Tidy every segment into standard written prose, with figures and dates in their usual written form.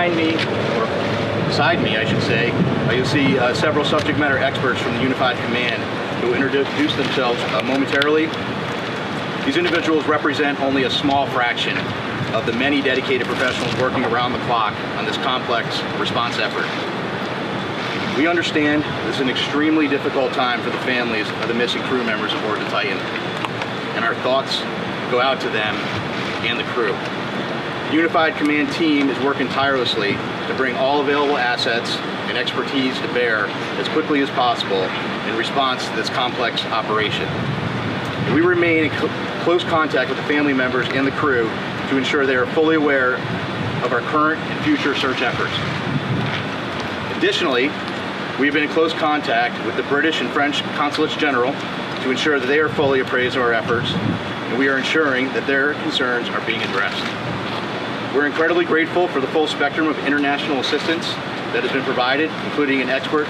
behind me, or beside me I should say, you'll see several subject matter experts from the Unified Command who introduce themselves momentarily. These individuals represent only a small fraction of the many dedicated professionals working around the clock on this complex response effort. We understand this is an extremely difficult time for the families of the missing crew members aboard the Titan, and our thoughts go out to them and the crew. The Unified Command team is working tirelessly to bring all available assets and expertise to bear as quickly as possible in response to this complex operation. And we remain in close contact with the family members and the crew to ensure they are fully aware of our current and future search efforts. Additionally, we've been in close contact with the British and French Consulates General to ensure that they are fully appraised of our efforts, and we are ensuring that their concerns are being addressed. We're incredibly grateful for the full spectrum of international assistance that has been provided, including an expert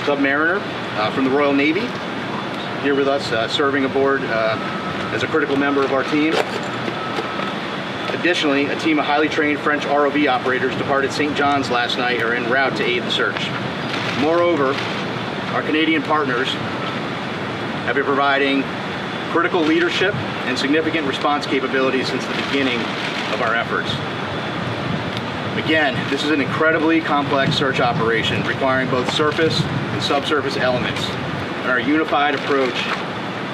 submariner from the Royal Navy, here with us serving aboard as a critical member of our team. Additionally, a team of highly trained French ROV operators departed St. John's last night are en route to aid the search. Moreover, our Canadian partners have been providing critical leadership and significant response capabilities since the beginning of our efforts. Again, this is an incredibly complex search operation requiring both surface and subsurface elements, and our unified approach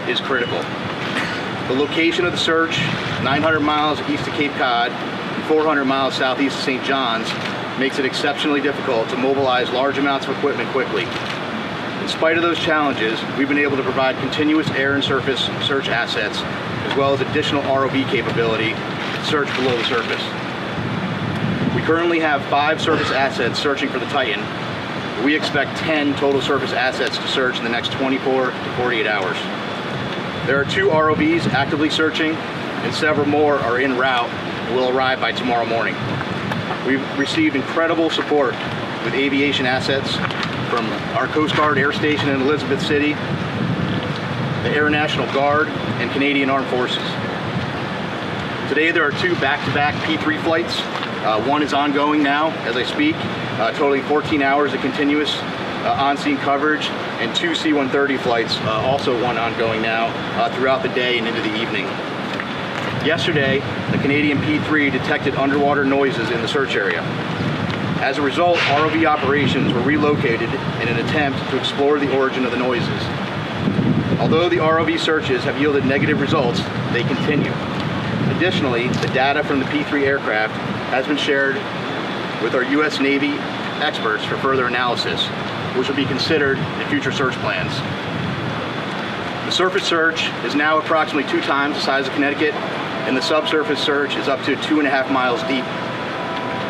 is critical. The location of the search, 900 miles east of Cape Cod and 400 miles southeast of St. John's, makes it exceptionally difficult to mobilize large amounts of equipment quickly. In spite of those challenges, we've been able to provide continuous air and surface search assets, as well as additional ROV capability to search below the surface. We currently have 5 surface assets searching for the Titan. We expect 10 total surface assets to search in the next 24 to 48 hours. There are 2 ROVs actively searching, and several more are en route and will arrive by tomorrow morning. We've received incredible support with aviation assets from our Coast Guard Air Station in Elizabeth City, the Air National Guard, and Canadian Armed Forces. Today there are 2 back-to-back P3 flights. One is ongoing now as I speak, totaling 14 hours of continuous on-scene coverage, and 2 C-130 flights, also one ongoing now, throughout the day and into the evening. Yesterday, the Canadian P3 detected underwater noises in the search area. As a result, ROV operations were relocated in an attempt to explore the origin of the noises. Although the ROV searches have yielded negative results, they continue. Additionally, the data from the P3 aircraft has been shared with our U.S. Navy experts for further analysis, which will be considered in future search plans. The surface search is now approximately 2 times the size of Connecticut, and the subsurface search is up to 2.5 miles deep,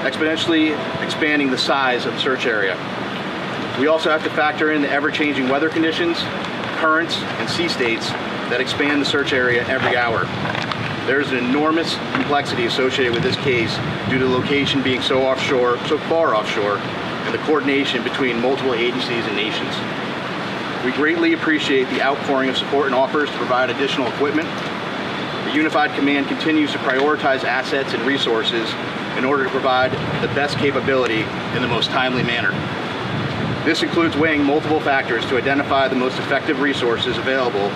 exponentially expanding the size of the search area. We also have to factor in the ever-changing weather conditions, currents, and sea states that expand the search area every hour. There's an enormous complexity associated with this case due to the location being so far offshore, and the coordination between multiple agencies and nations. We greatly appreciate the outpouring of support and offers to provide additional equipment. The Unified Command continues to prioritize assets and resources in order to provide the best capability in the most timely manner. This includes weighing multiple factors to identify the most effective resources available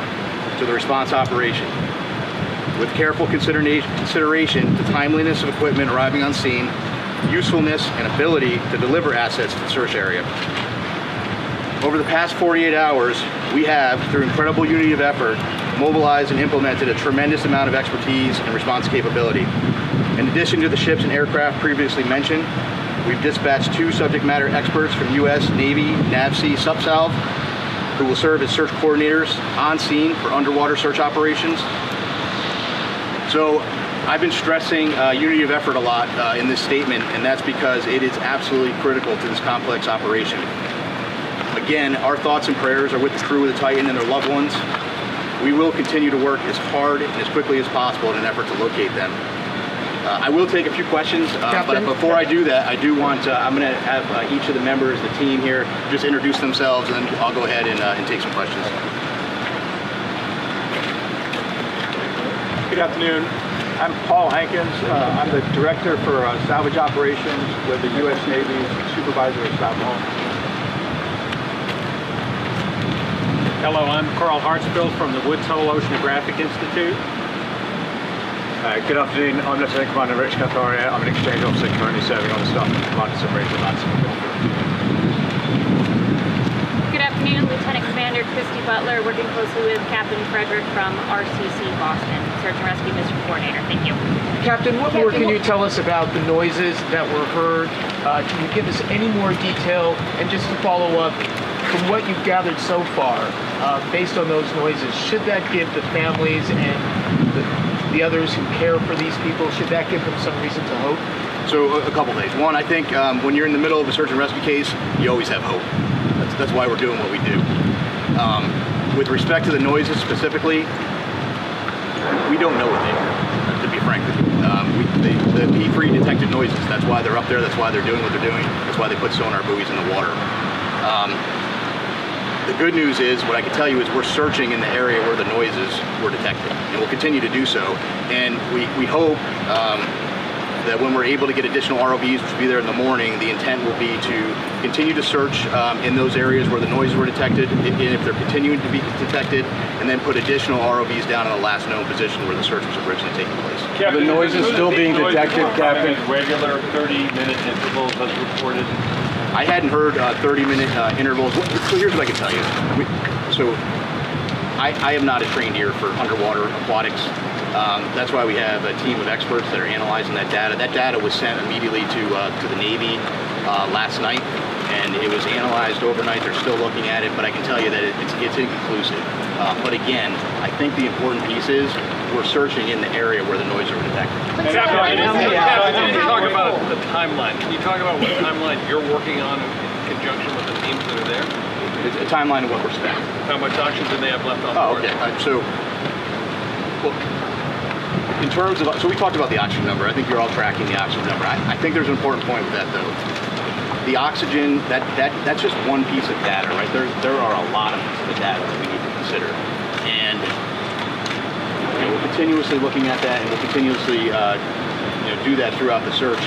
to the response operation. With careful consideration to timeliness of equipment arriving on scene, usefulness and ability to deliver assets to the search area. Over the past 48 hours, we have, through incredible unity of effort, mobilized and implemented a tremendous amount of expertise and response capability. In addition to the ships and aircraft previously mentioned, we've dispatched 2 subject matter experts from U.S. Navy NAVSEA Subsalv, who will serve as search coordinators on scene for underwater search operations. So I've been stressing unity of effort a lot in this statement, and that's because it is absolutely critical to this complex operation. Again, our thoughts and prayers are with the crew of the Titan and their loved ones. We will continue to work as hard and as quickly as possible in an effort to locate them. I will take a few questions, but before I do that, I do want I'm going to have each of the members of the team here just introduce themselves, and then I'll go ahead and take some questions. Good afternoon. I'm Paul Hankins. I'm the director for salvage operations with the U.S. Navy's Supervisor of South Home. Hello, I'm Carl Hartsfield from the Woods Hole Oceanographic Institute. Good afternoon, I'm Lieutenant Commander Rich Catharia. I'm an exchange officer currently serving on the staff of the Command Submarine Command. Good afternoon, Lieutenant Commander Christy Butler, working closely with Captain Frederick from RCC Boston, Search and Rescue Mission Coordinator. Thank you. Captain, what more can you tell us about the noises that were heard? Can you give us any more detail? And just to follow up, from what you've gathered so far, based on those noises, should that give the families and the others who care for these people, should that give them some reason to hope? So a couple things. One, I think when you're in the middle of a search and rescue case, you always have hope. That's why we're doing what we do. With respect to the noises specifically, we don't know what they are, to be frank with you. The P3 detected noises. That's why they're up there. That's why they're doing what they're doing. That's why they put sonar buoys in the water. The good news is, what I can tell you is we're searching in the area where the noises were detected, and we'll continue to do so. And we hope that when we're able to get additional ROVs, which will be there in the morning, the intent will be to continue to search in those areas where the noises were detected, and if they're continuing to be detected, and then put additional ROVs down in the last known position where the search was originally taking place. Captain, the noise is still being detected, Captain. Regular 30-minute intervals as reported. I hadn't heard 30-minute intervals. So here's what I can tell you. I am not a trained ear for underwater aquatics. That's why we have a team of experts that are analyzing that data. That data was sent immediately to the Navy last night, and it was analyzed overnight. They're still looking at it, but I can tell you that it's inconclusive. But again, I think the important piece is we're searching in the area where the noises were detected. Can you talk about the timeline? Can you talk about what timeline you're working on in conjunction with the teams that are there? It's a timeline of what we're spending. How much oxygen do they have left on board? Okay. Well, in terms of, so we talked about the oxygen number. I think you're all tracking the oxygen number. I think there's an important point with that, though. The oxygen, that's just one piece of data, right? There are a lot of pieces of data that we need to consider, and we're continuously looking at that, and we'll continuously do that throughout the search.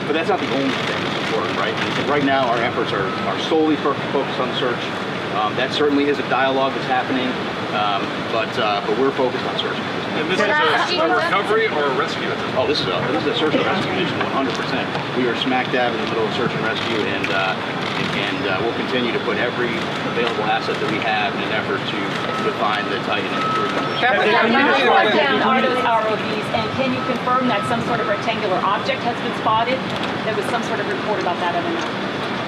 But that's not the only thing that's important, right? And right now, our efforts are solely focused on the search. That certainly is a dialogue that's happening, but we're focused on search. And this is a recovery or a rescue? Oh, this is a search and rescue mission, 100%. We are smack dab in the middle of search and rescue, and we'll continue to put every available asset that we have in an effort to find the Titan and the crew members. How down are those ROVs, and can you confirm that some sort of rectangular object has been spotted? There was some sort of report about that overnight.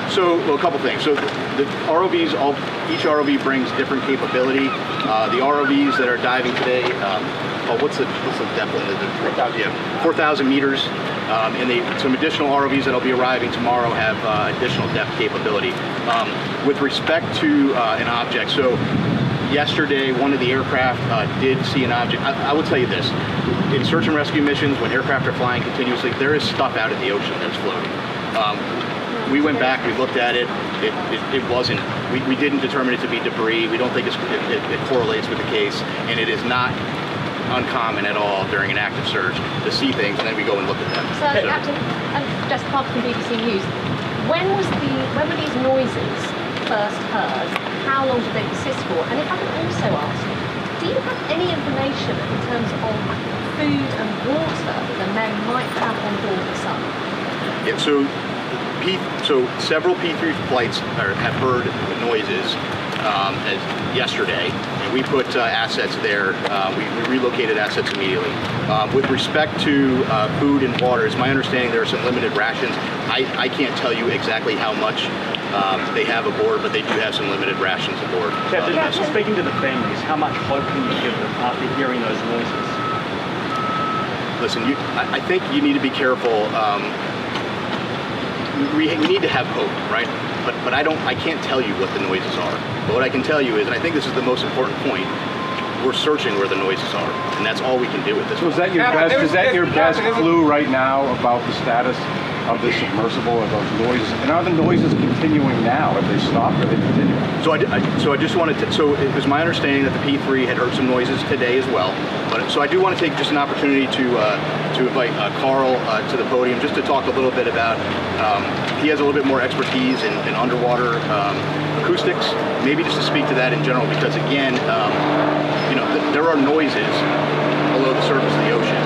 So, well, a couple things. So the ROVs, each ROV brings different capability. The ROVs that are diving today, what's the depth limit? 4,000. Yeah, 4,000 meters. And some additional ROVs that'll be arriving tomorrow have additional depth capability. With respect to an object, so yesterday one of the aircraft did see an object. I will tell you this: in search and rescue missions, when aircraft are flying continuously, there is stuff out in the ocean that's floating. We went back, we looked at it, it wasn't, we didn't determine it to be debris. We don't think it correlates with the case, and it is not uncommon at all during an active search to see things, and then we go and look at them. So, Captain, Jess Cobb from BBC News, when were these noises first heard? How long did they persist for? And if I could also ask, do you have any information in terms of food and water that the men might have on board the Sun? Yeah, so several P3 flights have heard noises as yesterday, and we put assets there. We relocated assets immediately. With respect to food and water, it's my understanding there are some limited rations. I can't tell you exactly how much they have aboard, but they do have some limited rations aboard. Captain, speaking to the families, how much hope can you give them after hearing those noises? Listen, I think you need to be careful. We need to have hope, right? But I can't tell you what the noises are. But what I can tell you is, and I think this is the most important point, we're searching where the noises are, and that's all we can do with this. So is that your best clue right now about the status of the submersible or those noises? And are the noises continuing now? Have they stopped or are they continuing? So I just wanted to, so it was my understanding that the P3 had heard some noises today as well. But so I do want to take just an opportunity to invite Carl to the podium just to talk a little bit about, he has a little bit more expertise in underwater acoustics, maybe just to speak to that in general, because again, you know, there are noises below the surface of the ocean.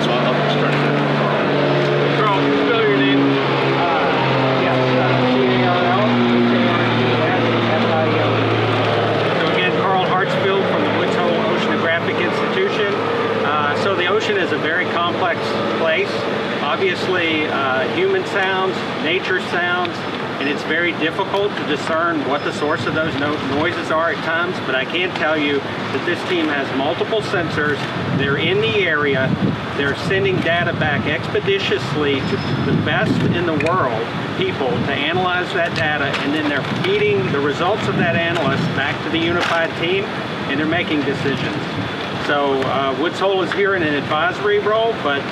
So I'll just turn it to Carl, spell your name. So again, Carl Hartsfield from the Woods Hole Oceanographic Institution. So the ocean is a very complex place. Obviously, human sounds, nature sounds, and it's very difficult to discern what the source of those noises are at times, but I can tell you that this team has multiple sensors. They're in the area. They're sending data back expeditiously to the best in the world people to analyze that data, and then they're feeding the results of that analysis back to the unified team, and they're making decisions. So Woods Hole is here in an advisory role, but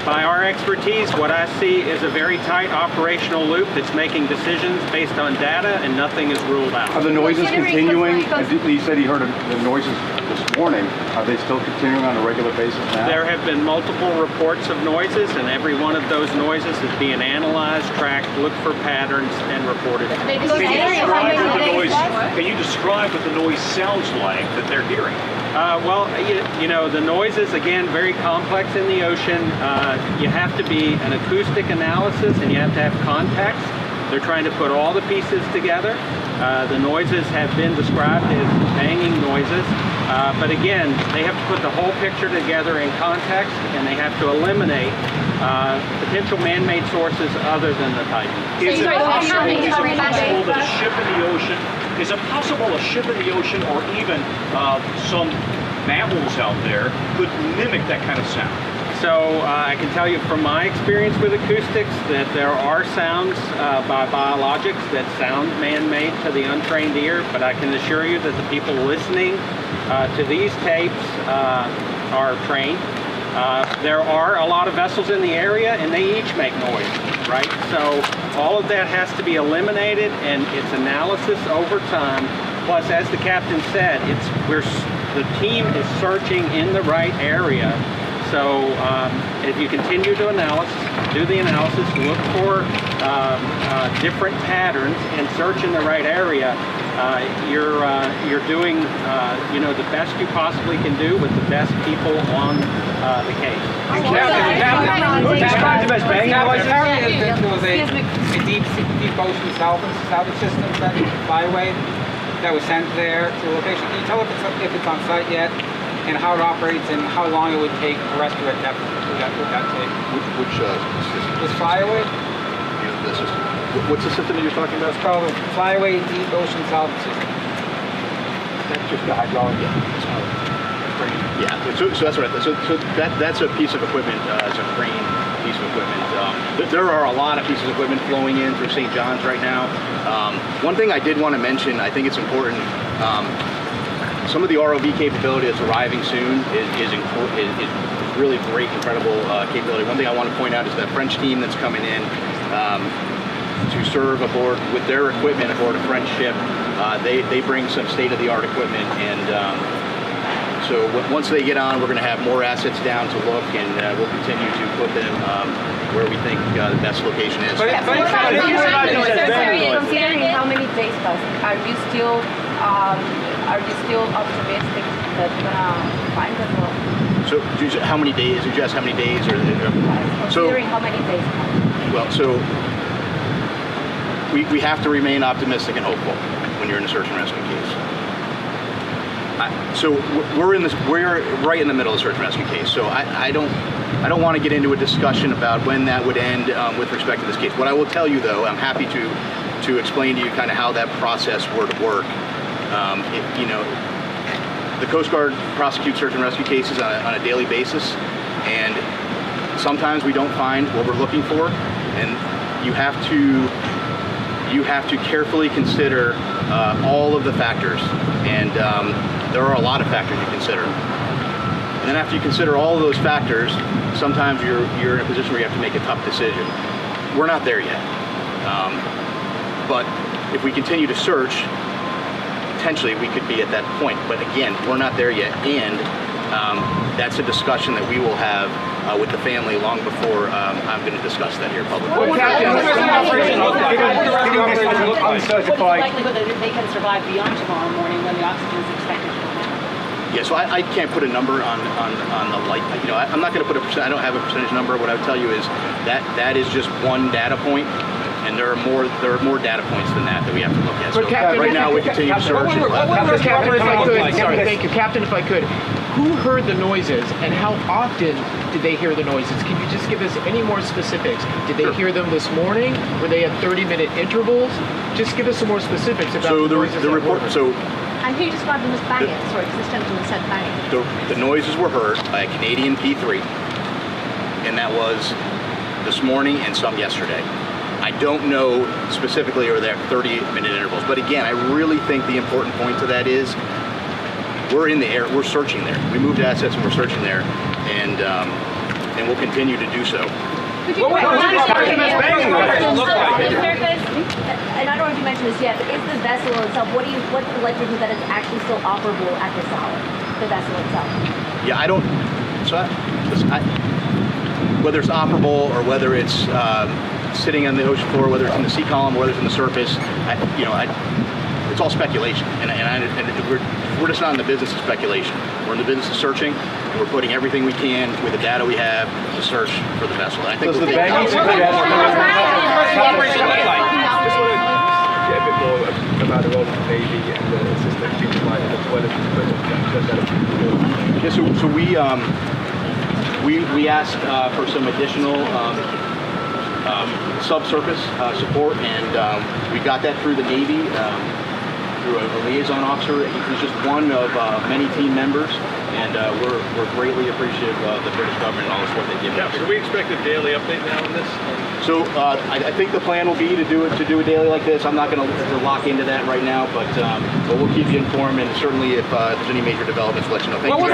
by our expertise, what I see is a very tight operational loop that's making decisions based on data, and nothing is ruled out. Are the noises continuing? He said he heard the noises this morning. Are they still continuing on a regular basis now? There have been multiple reports of noises, and every one of those noises is being analyzed, tracked, looked for patterns, and reported. Can you describe what the noise sounds like that they're hearing? Well, you know, the noises, again, very complex in the ocean. You have to be an acoustic analysis, and you have to have context. They're trying to put all the pieces together. The noises have been described as banging noises. But again, they have to put the whole picture together in context, and they have to eliminate potential man-made sources other than the Titan. Is it possible that a ship in the ocean, is it possible a ship in the ocean, or even some mammals out there, could mimic that kind of sound? So I can tell you from my experience with acoustics that there are sounds by biologics that sound man-made to the untrained ear, but I can assure you that the people listening to these tapes are trained. There are a lot of vessels in the area, and they each make noise, right? So all of that has to be eliminated, and it's analysis over time. Plus, as the captain said, the team is searching in the right area. So if you continue to do the analysis, look for different patterns and search in the right area, you're doing you know, the best you possibly can do with the best people on the case. Apparently there was a deep ocean salvage system, that flyway that was sent there to the location. Can you tell if it's on site yet, and how it operates, and how long it would take to rescue at depth? Would that take? Which system? This flyaway? Yeah, the system. What's the system that you're talking about? It's called the Flyway Deep Ocean Salvage System. That's just the hydraulic. Yeah, so that's right. So that's a piece of equipment. It's a crane piece of equipment. There are a lot of pieces of equipment flowing in through St. John's right now. One thing I did want to mention, I think it's important. Some of the ROV capability that's arriving soon is really great, incredible capability. One thing I want to point out is that French team that's coming in to serve aboard with their equipment aboard a French ship. They bring some state-of-the-art equipment, and so once they get on, we're going to have more assets down to look, and we'll continue to put them where we think the best location is. Considering how many days passed, are you still optimistic that you're gonna find them? So, how many days? Suggest how many days, or considering how many days passed? Well, so we have to remain optimistic and hopeful when you're in a search and rescue case. So we're right in the middle of the search and rescue case. So I don't want to get into a discussion about when that would end with respect to this case. What I will tell you, though, I'm happy to explain to you kind of how that process would work. You know, the Coast Guard prosecutes search and rescue cases on a daily basis, and sometimes we don't find what we're looking for, and you have to carefully consider all of the factors, and there are a lot of factors you consider. And then after you consider all of those factors, sometimes you're in a position where you have to make a tough decision. We're not there yet. But if we continue to search, potentially we could be at that point. But again, we're not there yet. And that's a discussion that we will have with the family long before I'm going to discuss that here publicly. What's the likelihood that they can survive beyond tomorrow morning when the oxygen is expected to come out? Yeah, so I can't put a number on the light. You know, I'm not going to put a percent. I don't have a percentage number. What I would tell you is that is just one data point, and there are more data points than that we have to look at. So right now we continue to search. Captain, if I could, sorry, thank you, Captain, if I could. Who heard the noises, and how often did they hear the noises? Can you just give us any more specifics? Did they hear them this morning? Were they at 30-minute intervals? Just give us some more specifics about the noises. The report. So. And who described them as banging? Sorry, because this gentleman said banging. The noises were heard by a Canadian P3, and that was this morning and some yesterday. I don't know specifically or they're 30-minute intervals, but again, I really think the important point to that is we're in the air, we're searching there. We moved assets and we're searching there, and we'll continue to do so. And I don't know if you mentioned this yet, but is the vessel itself, what's the likelihood that it's actually still operable at this hour, the vessel itself? Yeah, I don't, whether it's operable or whether it's sitting on the ocean floor, whether it's in the sea column or whether it's on the surface, it's all speculation. And we're just not in the business of speculation. We're in the business of searching, and we're putting everything we can with the data we have to search for the vessel. And I think Does the banging suggest? Just want to get a bit more about the role of the Navy and the assistant chief pilot as well as the Yeah, so we asked for some additional subsurface support, and we got that through the Navy. Through a liaison officer. He's just one of many team members, and we're greatly appreciative of the British government and all the support they give us. So we expect a daily update now on this? So I think the plan will be to do a daily like this. I'm not going to lock into that right now, but we'll keep you informed, and certainly if there's any major developments, we'll let you know. Thank you.